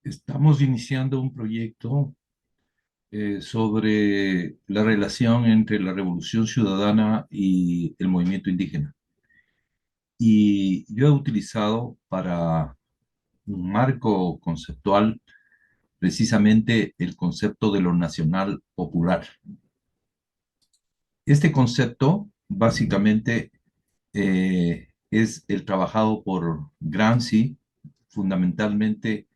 Estamos iniciando un proyecto sobre la relación entre la Revolución Ciudadana y el movimiento indígena. Y yo he utilizado para un marco conceptual precisamente el concepto de lo nacional popular. Este concepto básicamente es el trabajado por Gramsci fundamentalmente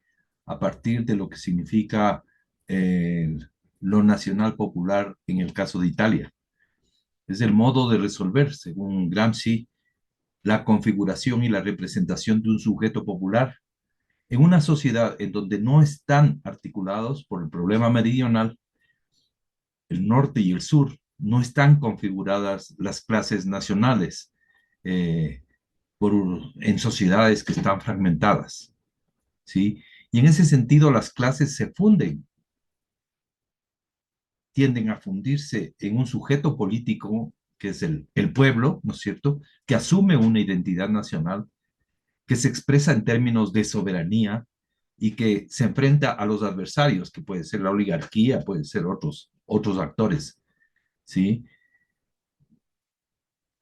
a partir de lo que significa eh, lo nacional popular en el caso de Italia. Es el modo de resolver, según Gramsci, la configuración y la representación de un sujeto popular en una sociedad en donde no están articulados por el problema meridional, el norte y el sur, no están configuradas las clases nacionales eh, por, en sociedades que están fragmentadas, ¿sí? Y en ese sentido las clases se funden, tienden a fundirse en un sujeto político que es el pueblo, ¿no es cierto?, que asume una identidad nacional, que se expresa en términos de soberanía y que se enfrenta a los adversarios, que puede ser la oligarquía, puede ser otros actores, ¿sí?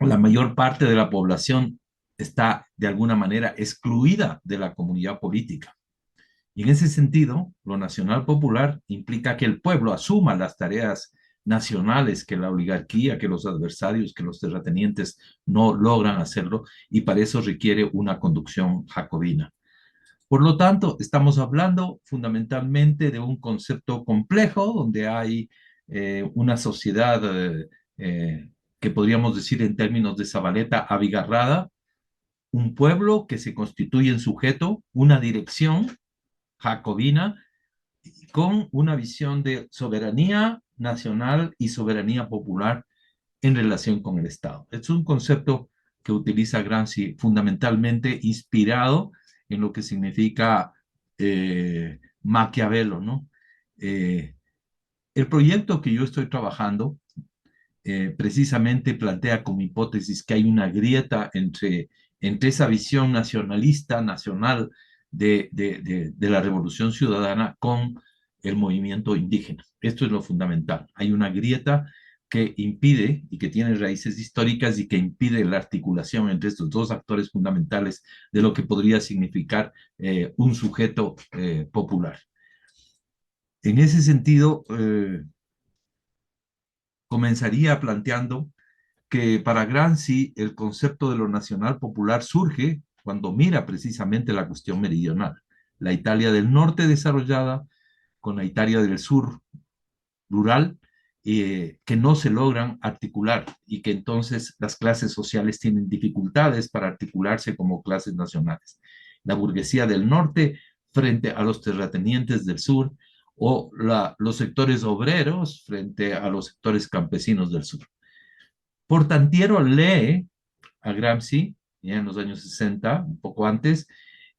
La mayor parte de la población está de alguna manera excluida de la comunidad política. Y en ese sentido, lo nacional popular implica que el pueblo asuma las tareas nacionales que la oligarquía, que los adversarios, que los terratenientes no logran hacerlo, y para eso requiere una conducción jacobina. Por lo tanto, estamos hablando fundamentalmente de un concepto complejo donde hay una sociedad que podríamos decir en términos de Zabaleta abigarrada, un pueblo que se constituye en sujeto, una dirección jacobina con una visión de soberanía nacional y soberanía popular en relación con el Estado. Es un concepto que utiliza Gramsci fundamentalmente inspirado en lo que significa Maquiavelo, ¿no? El proyecto que yo estoy trabajando precisamente plantea como hipótesis que hay una grieta entre esa visión nacionalista, nacional de la Revolución Ciudadana con el movimiento indígena. Esto es lo fundamental. Hay una grieta que impide y que tiene raíces históricas y que impide la articulación entre estos dos actores fundamentales de lo que podría significar un sujeto popular. En ese sentido, comenzaría planteando que para Gramsci el concepto de lo nacional popular surge cuando mira precisamente la cuestión meridional, la Italia del norte desarrollada con la Italia del sur rural, que no se logran articular y que entonces las clases sociales tienen dificultades para articularse como clases nacionales. La burguesía del norte frente a los terratenientes del sur o los sectores obreros frente a los sectores campesinos del sur. Portantiero lee a Gramsci, ya en los años 60, un poco antes,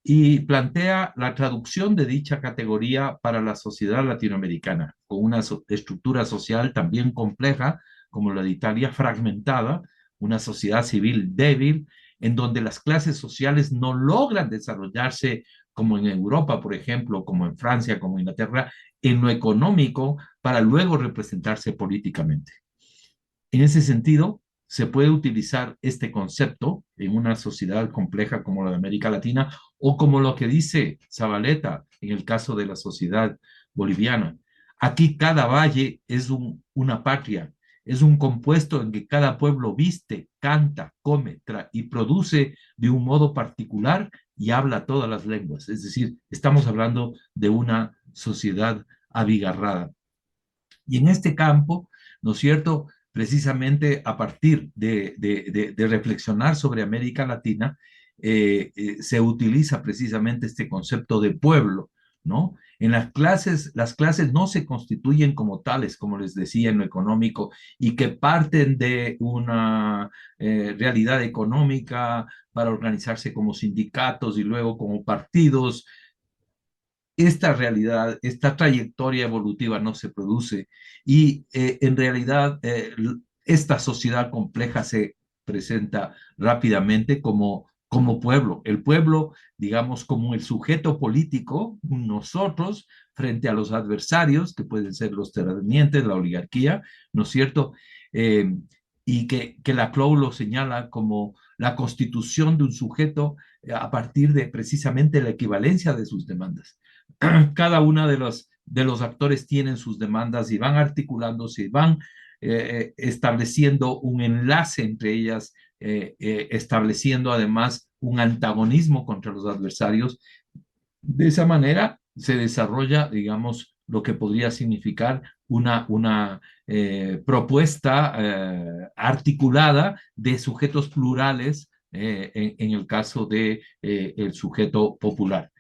y plantea la traducción de dicha categoría para la sociedad latinoamericana, con una estructura social también compleja, como la de Italia, fragmentada, una sociedad civil débil, en donde las clases sociales no logran desarrollarse como en Europa, por ejemplo, como en Francia, como en Inglaterra, en lo económico, para luego representarse políticamente. En ese sentido, se puede utilizar este concepto en una sociedad compleja como la de América Latina o como lo que dice Zabaleta en el caso de la sociedad boliviana. Aquí cada valle es una patria, es un compuesto en que cada pueblo viste, canta, come y produce de un modo particular y habla todas las lenguas. Es decir, estamos hablando de una sociedad abigarrada. Y en este campo, ¿no es cierto? Precisamente a partir de reflexionar sobre América Latina, se utiliza precisamente este concepto de pueblo, ¿no? En las clases no se constituyen como tales, como les decía, en lo económico, y que parten de una realidad económica para organizarse como sindicatos y luego como partidos. Esta realidad, esta trayectoria evolutiva no se produce y en realidad esta sociedad compleja se presenta rápidamente como como pueblo. El pueblo, digamos, como el sujeto político, nosotros, frente a los adversarios, que pueden ser los terratenientes, la oligarquía, ¿no es cierto? Eh, y que la CLOU lo señala como la constitución de un sujeto a partir de precisamente la equivalencia de sus demandas. Cada una de los actores tienen sus demandas y van articulándose, van estableciendo un enlace entre ellas, estableciendo además un antagonismo contra los adversarios. De esa manera se desarrolla, digamos, lo que podría significar una propuesta articulada de sujetos plurales en el caso de el sujeto popular.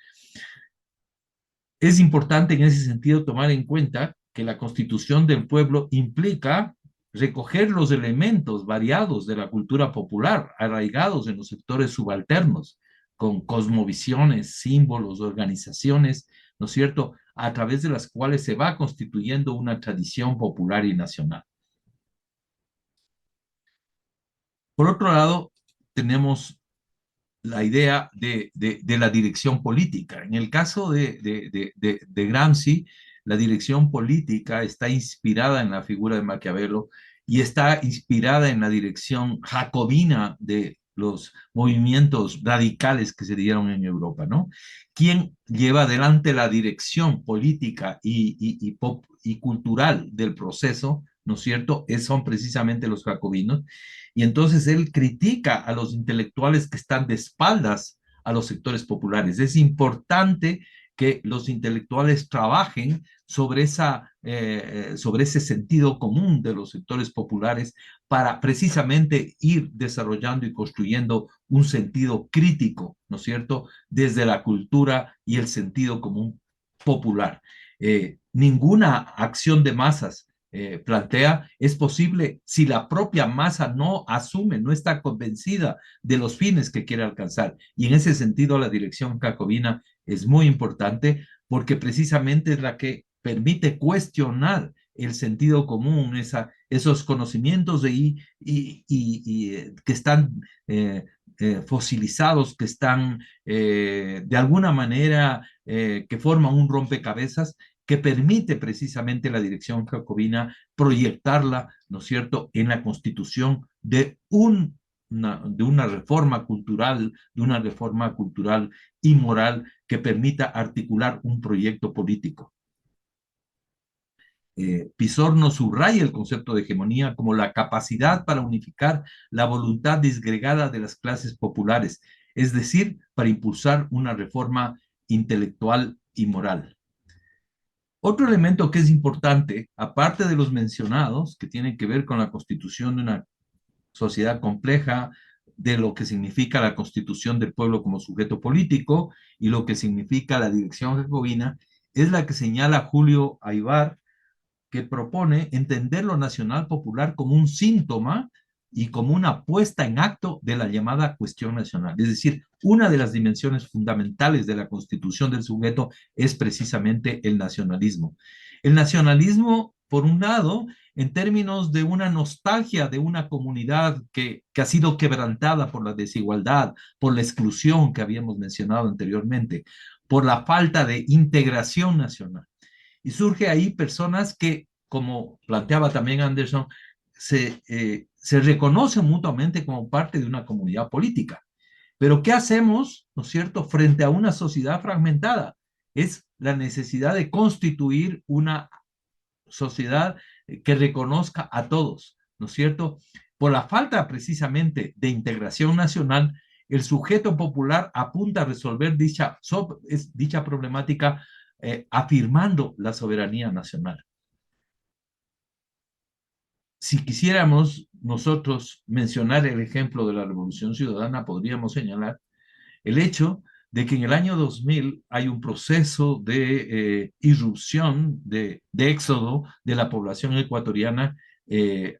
Es importante en ese sentido tomar en cuenta que la constitución del pueblo implica recoger los elementos variados de la cultura popular, arraigados en los sectores subalternos, con cosmovisiones, símbolos, organizaciones, ¿no es cierto?, a través de las cuales se va constituyendo una tradición popular y nacional. Por otro lado, tenemos la idea de la dirección política. En el caso de Gramsci, la dirección política está inspirada en la figura de Maquiavelo y está inspirada en la dirección jacobina de los movimientos radicales que se dieron en Europa, ¿no? ¿Quién lleva adelante la dirección política y cultural del proceso? ¿No es cierto? Son precisamente los jacobinos. Y entonces él critica a los intelectuales que están de espaldas a los sectores populares. Es importante que los intelectuales trabajen sobre ese sentido común de los sectores populares para precisamente ir desarrollando y construyendo un sentido crítico, ¿no es cierto?, desde la cultura y el sentido común popular. Ninguna acción de masas plantea es posible si la propia masa no asume, no está convencida de los fines que quiere alcanzar. Y en ese sentido, la dirección jacobina es muy importante porque precisamente es la que permite cuestionar el sentido común, esos conocimientos que están fosilizados, que están de alguna manera, que forman un rompecabezas que permite precisamente la dirección jacobina proyectarla, ¿no es cierto?, en la constitución de una reforma cultural y moral que permita articular un proyecto político. Pisorno subraya el concepto de hegemonía como la capacidad para unificar la voluntad disgregada de las clases populares, es decir, para impulsar una reforma intelectual y moral. Otro elemento que es importante, aparte de los mencionados, que tienen que ver con la constitución de una sociedad compleja, de lo que significa la constitución del pueblo como sujeto político y lo que significa la dirección jacobina, es la que señala Julio Aybar, que propone entender lo nacional popular como un síntoma y como una puesta en acto de la llamada cuestión nacional. Es decir, una de las dimensiones fundamentales de la constitución del sujeto es precisamente el nacionalismo. El nacionalismo, por un lado, en términos de una nostalgia de una comunidad que ha sido quebrantada por la desigualdad, por la exclusión que habíamos mencionado anteriormente, por la falta de integración nacional. Y surge ahí personas que, como planteaba también Anderson, se reconocen mutuamente como parte de una comunidad política. Pero ¿qué hacemos, no es cierto?, frente a una sociedad fragmentada? Es la necesidad de constituir una sociedad que reconozca a todos, ¿no es cierto? Por la falta precisamente de integración nacional, el sujeto popular apunta a resolver dicha problemática afirmando la soberanía nacional. Si quisiéramos nosotros mencionar el ejemplo de la Revolución Ciudadana, podríamos señalar el hecho de que en el año 2000 hay un proceso de irrupción, de éxodo de la población ecuatoriana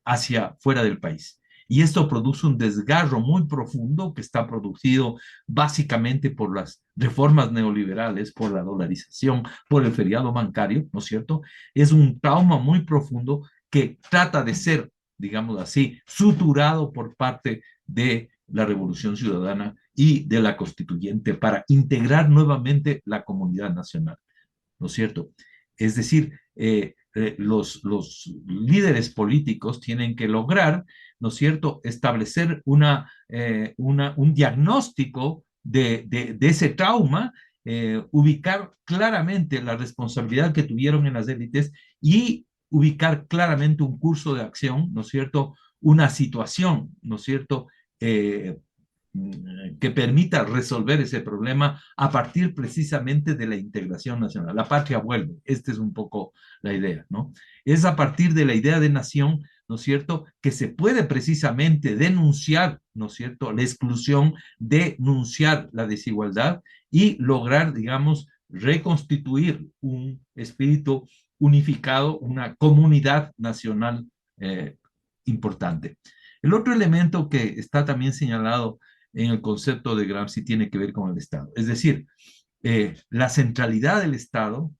hacia fuera del país. Y esto produce un desgarro muy profundo que está producido básicamente por las reformas neoliberales, por la dolarización, por el feriado bancario, ¿no es cierto? Es un trauma muy profundo que trata de ser, digamos así, suturado por parte de la Revolución Ciudadana y de la Constituyente para integrar nuevamente la comunidad nacional, ¿no es cierto? Es decir, los líderes políticos tienen que lograr, ¿no es cierto?, establecer un diagnóstico de ese trauma, ubicar claramente la responsabilidad que tuvieron en las élites y ubicar claramente un curso de acción, ¿no es cierto?, una situación, ¿no es cierto?, eh, que permita resolver ese problema a partir precisamente de la integración nacional. La patria vuelve, esta es un poco la idea, ¿no? Es a partir de la idea de nación, ¿no es cierto?, que se puede precisamente denunciar, ¿no es cierto?, la exclusión, denunciar la desigualdad y lograr, digamos, reconstituir un espíritu unificado, una comunidad nacional importante. El otro elemento que está también señalado en el concepto de Gramsci tiene que ver con el Estado. Es decir, la centralidad del Estado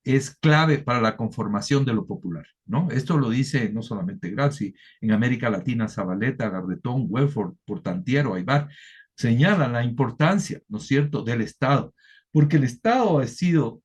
es clave para la conformación de lo popular, ¿no? Esto lo dice no solamente Gramsci, en América Latina, Zabaleta, Garretón, Welford, Portantiero, Aybar, señalan la importancia, ¿no es cierto?, del Estado, porque el Estado ha sido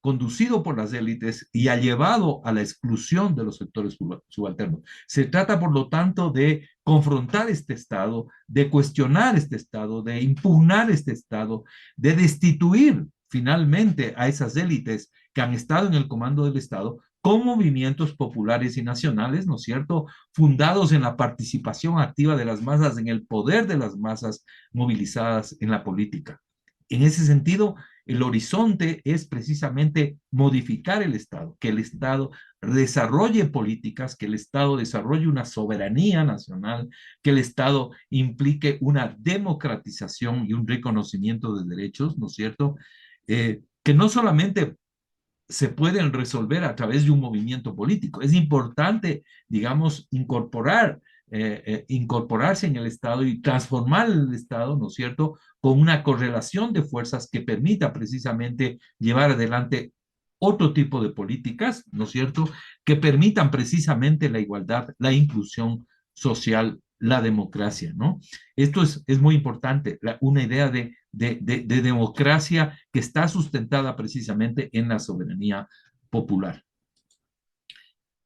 conducido por las élites y ha llevado a la exclusión de los sectores subalternos. Se trata, por lo tanto, de confrontar este Estado, de cuestionar este Estado, de impugnar este Estado, de destituir finalmente a esas élites que han estado en el comando del Estado con movimientos populares y nacionales, ¿no es cierto?, fundados en la participación activa de las masas, en el poder de las masas movilizadas en la política. En ese sentido, el horizonte es precisamente modificar el Estado, que el Estado desarrolle políticas, que el Estado desarrolle una soberanía nacional, que el Estado implique una democratización y un reconocimiento de derechos, ¿no es cierto? Que no solamente se pueden resolver a través de un movimiento político. Es importante, digamos, incorporarse en el Estado y transformar el Estado, ¿no es cierto?, con una correlación de fuerzas que permita precisamente llevar adelante otro tipo de políticas, ¿no es cierto?, que permitan precisamente la igualdad, la inclusión social, la democracia, ¿no? Esto es muy importante, una idea de democracia que está sustentada precisamente en la soberanía popular.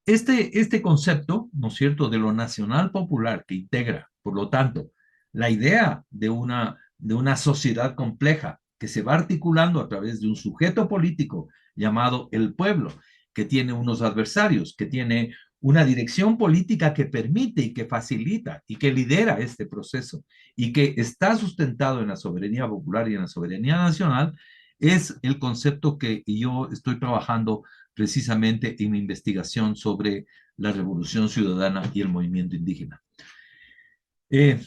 Este concepto, ¿no es cierto?, de lo nacional popular que integra, por lo tanto, la idea de una sociedad compleja que se va articulando a través de un sujeto político llamado el pueblo, que tiene unos adversarios, que tiene una dirección política que permite y que facilita y que lidera este proceso y que está sustentado en la soberanía popular y en la soberanía nacional, es el concepto que yo estoy trabajando precisamente en mi investigación sobre la Revolución Ciudadana y el movimiento indígena. Eh,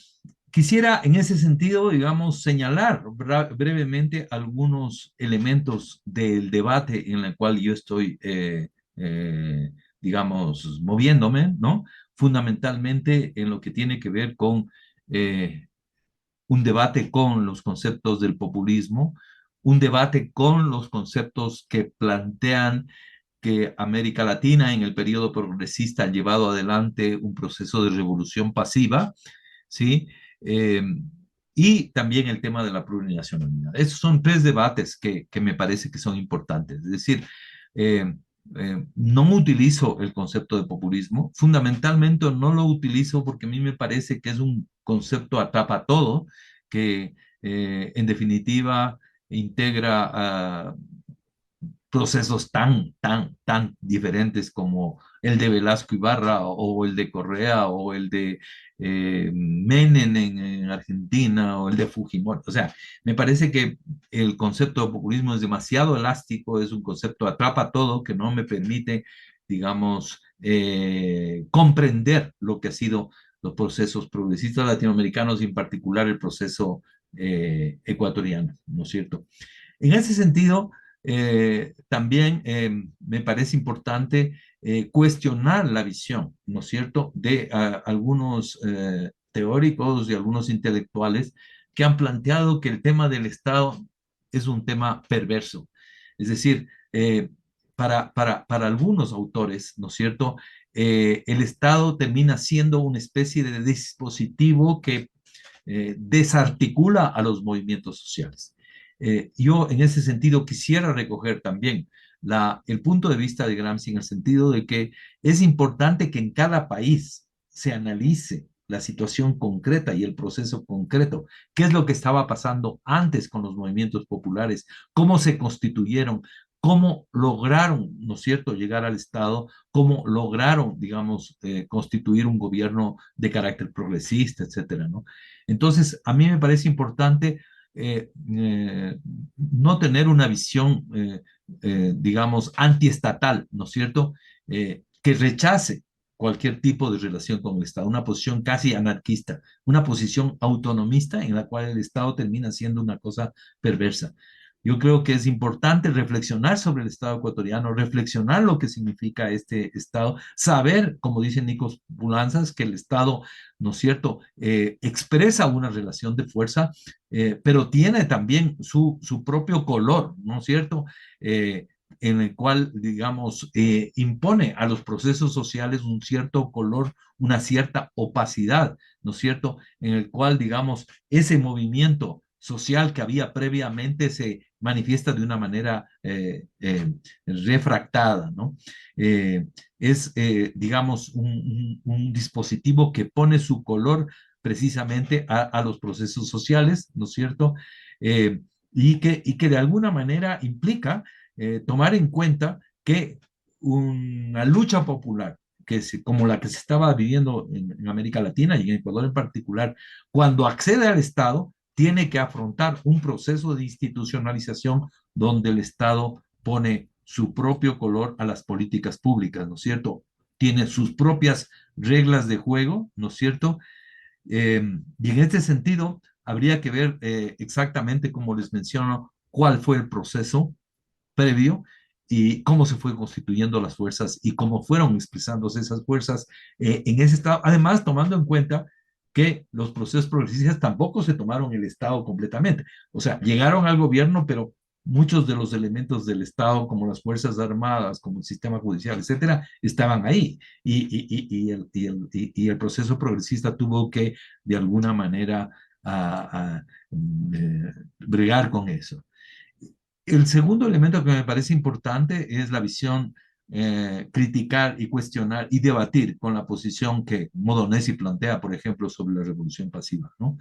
Quisiera en ese sentido, digamos, señalar brevemente algunos elementos del debate en el cual yo estoy, digamos, moviéndome, ¿no? Fundamentalmente en lo que tiene que ver con un debate con los conceptos del populismo, un debate con los conceptos que plantean que América Latina en el periodo progresista ha llevado adelante un proceso de revolución pasiva, ¿sí? Eh, y también el tema de la plurinacionalidad. Esos son tres debates que me parece que son importantes. Es decir, eh, no utilizo el concepto de populismo, fundamentalmente no lo utilizo porque a mí me parece que es un concepto atrapa todo, que en definitiva integra procesos tan diferentes como el de Velasco Ibarra o el de Correa o el de Menem en Argentina o el de Fujimori. O sea, me parece que el concepto de populismo es demasiado elástico, es un concepto atrapa todo que no me permite, digamos, comprender lo que ha sido los procesos progresistas latinoamericanos y en particular el proceso ecuatoriano, ¿no es cierto? En ese sentido, también me parece importante cuestionar la visión, ¿no es cierto?, de algunos teóricos y algunos intelectuales que han planteado que el tema del Estado es un tema perverso. Es decir, para algunos autores, ¿no es cierto?, el Estado termina siendo una especie de dispositivo que desarticula a los movimientos sociales. Yo en ese sentido quisiera recoger también el punto de vista de Gramsci en el sentido de que es importante que en cada país se analice la situación concreta y el proceso concreto, qué es lo que estaba pasando antes con los movimientos populares, cómo se constituyeron, cómo lograron, ¿no es cierto?, llegar al Estado, cómo lograron, digamos, constituir un gobierno de carácter progresista, etcétera, ¿no? Entonces, a mí me parece importante no tener una visión, digamos, antiestatal, ¿no es cierto?, que rechace cualquier tipo de relación con el Estado, una posición casi anarquista, una posición autonomista en la cual el Estado termina siendo una cosa perversa. Yo creo que es importante reflexionar sobre el Estado ecuatoriano, reflexionar lo que significa este Estado, saber, como dice Nikos Pulanzas, que el Estado, ¿no es cierto?, expresa una relación de fuerza, pero tiene también su propio color, ¿no es cierto?, en el cual, digamos, impone a los procesos sociales un cierto color, una cierta opacidad, ¿no es cierto?, en el cual, digamos, ese movimiento social que había previamente se manifiesta de una manera refractada, ¿no? Digamos, un dispositivo que pone su color precisamente a los procesos sociales, ¿no es cierto? Y que de alguna manera implica tomar en cuenta que una lucha popular, como la que se estaba viviendo en América Latina y en Ecuador en particular, cuando accede al Estado, tiene que afrontar un proceso de institucionalización donde el Estado pone su propio color a las políticas públicas, ¿no es cierto? Tiene sus propias reglas de juego, ¿no es cierto? Y en este sentido, habría que ver exactamente, como les menciono, cuál fue el proceso previo y cómo se fue constituyendo las fuerzas y cómo fueron expresándose esas fuerzas en ese estado. Además, tomando en cuenta que los procesos progresistas tampoco se tomaron el Estado completamente. O sea, llegaron al gobierno, pero muchos de los elementos del Estado, como las Fuerzas Armadas, como el sistema judicial, etcétera, estaban ahí. Y el proceso progresista tuvo que, de alguna manera, bregar con eso. El segundo elemento que me parece importante es la visión, criticar y cuestionar y debatir con la posición que Modonesi plantea, por ejemplo, sobre la revolución pasiva, ¿no?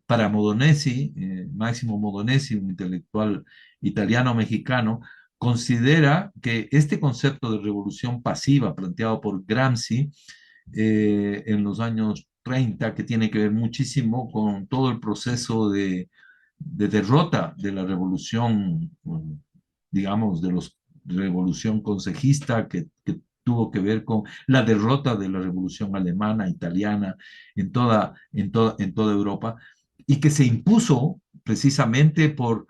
Para Modonesi, Máximo Modonesi, un intelectual italiano-mexicano, considera que este concepto de revolución pasiva planteado por Gramsci en los años 30, que tiene que ver muchísimo con todo el proceso de derrota de la revolución, digamos, de la revolución consejista que tuvo que ver con la derrota de la revolución alemana, italiana, en toda Europa, y que se impuso precisamente por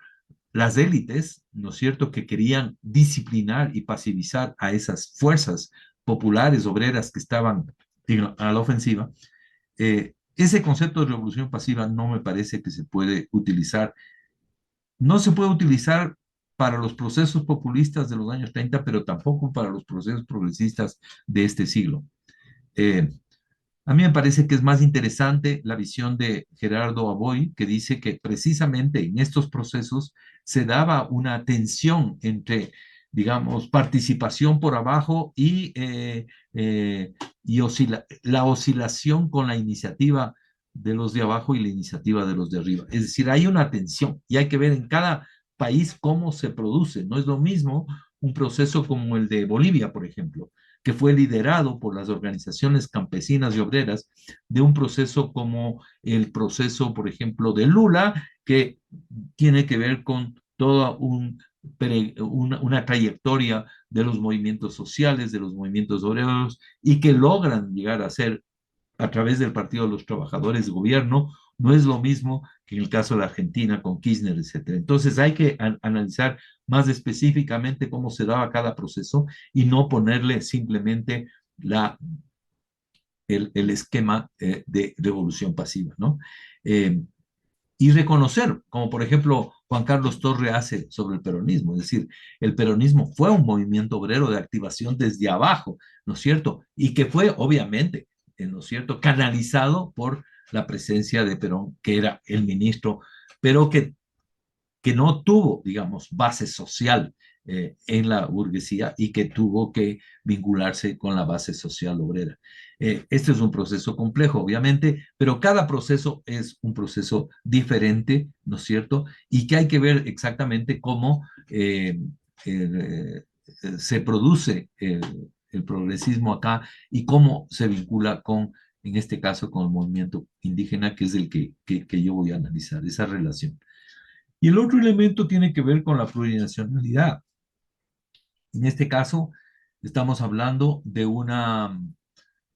las élites, ¿no es cierto?, que querían disciplinar y pasivizar a esas fuerzas populares, obreras que estaban a la ofensiva. Ese concepto de revolución pasiva no me parece que se puede utilizar. No se puede utilizar para los procesos populistas de los años 30, pero tampoco para los procesos progresistas de este siglo. Eh, a mí me parece que es más interesante la visión de Gerardo Aboy, que dice que precisamente en estos procesos se daba una tensión entre, digamos, participación por abajo y la oscilación con la iniciativa de los de abajo y la iniciativa de los de arriba. Es decir, hay una tensión y hay que ver en cada país cómo se produce. No es lo mismo un proceso como el de Bolivia, por ejemplo, que fue liderado por las organizaciones campesinas y obreras, de un proceso como el proceso, por ejemplo, de Lula, que tiene que ver con toda una trayectoria de los movimientos sociales, de los movimientos obreros, y que logran llegar a ser, a través del Partido de los Trabajadores, gobierno. No es lo mismo que en el caso de la Argentina con Kirchner, etcétera. Entonces hay que analizar más específicamente cómo se daba cada proceso y no ponerle simplemente el esquema de revolución pasiva, ¿no? Eh, y reconocer, como por ejemplo Juan Carlos Torre hace sobre el peronismo, es decir, el peronismo fue un movimiento obrero de activación desde abajo, ¿no es cierto? Y que fue obviamente, ¿no es cierto?, canalizado por la presencia de Perón, que era el ministro, pero que no tuvo, digamos, base social en la burguesía y que tuvo que vincularse con la base social obrera. Este es un proceso complejo, obviamente, pero cada proceso es un proceso diferente, ¿no es cierto? Y que hay que ver exactamente cómo se produce el progresismo acá y cómo se vincula con, en este caso, con el movimiento indígena, que es el que yo voy a analizar, esa relación. Y el otro elemento tiene que ver con la plurinacionalidad. En este caso, estamos hablando de una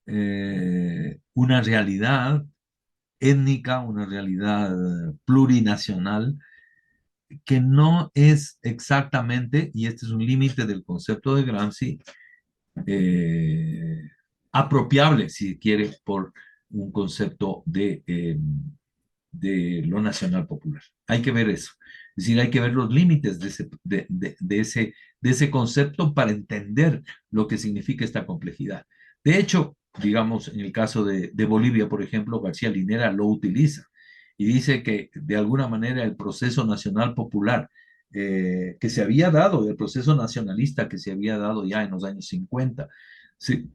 realidad étnica, una realidad plurinacional, que no es exactamente, y este es un límite del concepto de Gramsci, eh, apropiable, si quiere, por un concepto de lo nacional popular. Hay que ver eso. Es decir, hay que ver los límites de ese concepto para entender lo que significa esta complejidad. De hecho, digamos, en el caso de Bolivia, por ejemplo, García Linera lo utiliza y dice que de alguna manera el proceso nacional popular que se había dado, el proceso nacionalista que se había dado ya en los años 50, se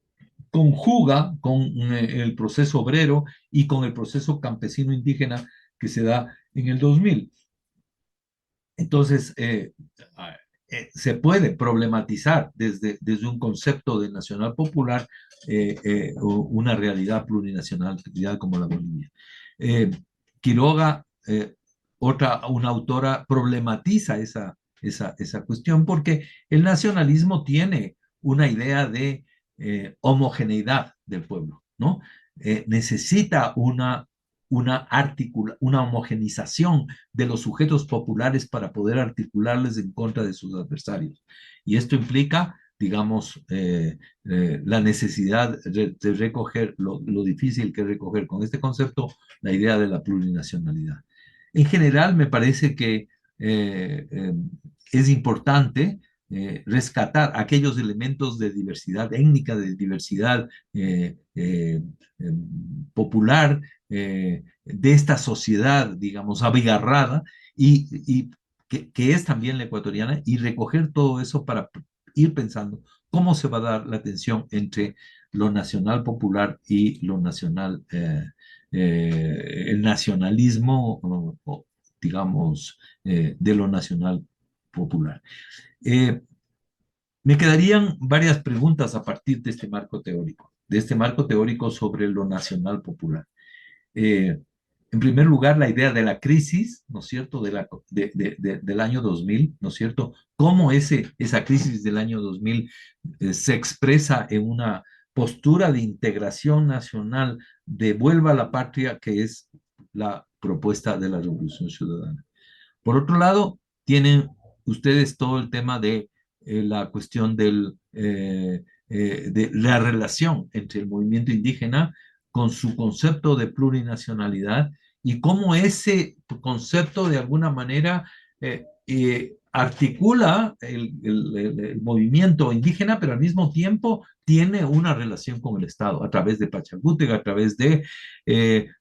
conjuga con el proceso obrero y con el proceso campesino indígena que se da en el 2000. Entonces, se puede problematizar desde un concepto de nacional popular una realidad plurinacional como la Bolivia. Eh, Quiroga, una autora, problematiza esa cuestión porque el nacionalismo tiene una idea de homogeneidad del pueblo, ¿no? Necesita una homogenización de los sujetos populares para poder articularles en contra de sus adversarios. Y esto implica, digamos, la necesidad de recoger lo difícil que es recoger con este concepto la idea de la plurinacionalidad. En general, me parece que es importante rescatar aquellos elementos de diversidad étnica, de diversidad popular, de esta sociedad, digamos, abigarrada y que es también la ecuatoriana y recoger todo eso para ir pensando cómo se va a dar la tensión entre lo nacional popular y lo nacional, el nacionalismo, digamos, de lo nacional popular. Eh, Me quedarían varias preguntas a partir de este marco teórico sobre lo nacional popular. Eh, en primer lugar, la idea de la crisis, ¿no es cierto?, del año 2000, ¿no es cierto? Cómo esa crisis del año 2000 se expresa en una postura de integración nacional de vuelva a la patria, que es la propuesta de la Revolución Ciudadana. Por otro lado, tienen ustedes todo el tema de la cuestión de la relación entre el movimiento indígena con su concepto de plurinacionalidad y cómo ese concepto de alguna manera articula el movimiento indígena, pero al mismo tiempo tiene una relación con el Estado a través de Pachacútec, a través de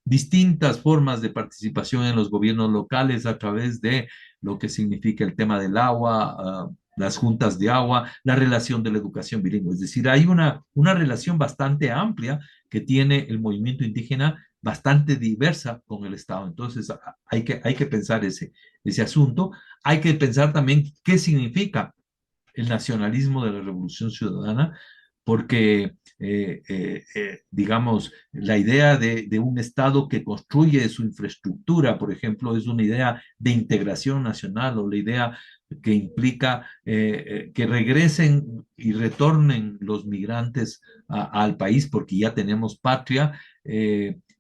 distintas formas de participación en los gobiernos locales, a través de lo que significa el tema del agua, las juntas de agua, la relación de la educación bilingüe. Es decir, hay una relación bastante amplia que tiene el movimiento indígena, bastante diversa con el Estado. Entonces, hay que pensar ese asunto. Hay que pensar también qué significa el nacionalismo de la Revolución Ciudadana, porque, digamos, la idea de un Estado que construye su infraestructura, por ejemplo, es una idea de integración nacional o la idea que implica que regresen y retornen los migrantes al país porque ya tenemos patria.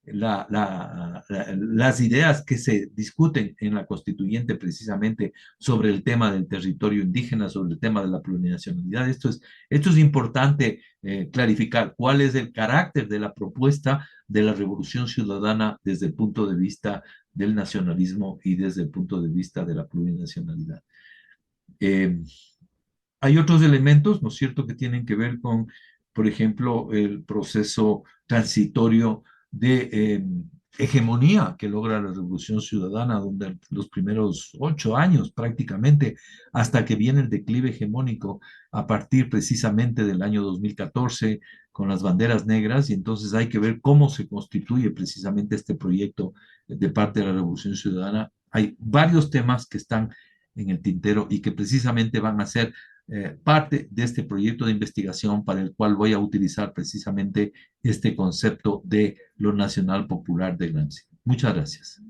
Las ideas que se discuten en la constituyente precisamente sobre el tema del territorio indígena, sobre el tema de la plurinacionalidad. Esto es importante clarificar cuál es el carácter de la propuesta de la revolución ciudadana desde el punto de vista del nacionalismo y desde el punto de vista de la plurinacionalidad. Eh, Hay otros elementos, ¿no es cierto?, que tienen que ver con, por ejemplo, el proceso transitorio de hegemonía que logra la Revolución Ciudadana, donde los primeros 8 años prácticamente, hasta que viene el declive hegemónico a partir precisamente del año 2014 con las banderas negras, y entonces hay que ver cómo se constituye precisamente este proyecto de parte de la Revolución Ciudadana. Hay varios temas que están en el tintero y que precisamente van a ser parte de este proyecto de investigación para el cual voy a utilizar precisamente este concepto de lo nacional popular de Gramsci. Muchas gracias.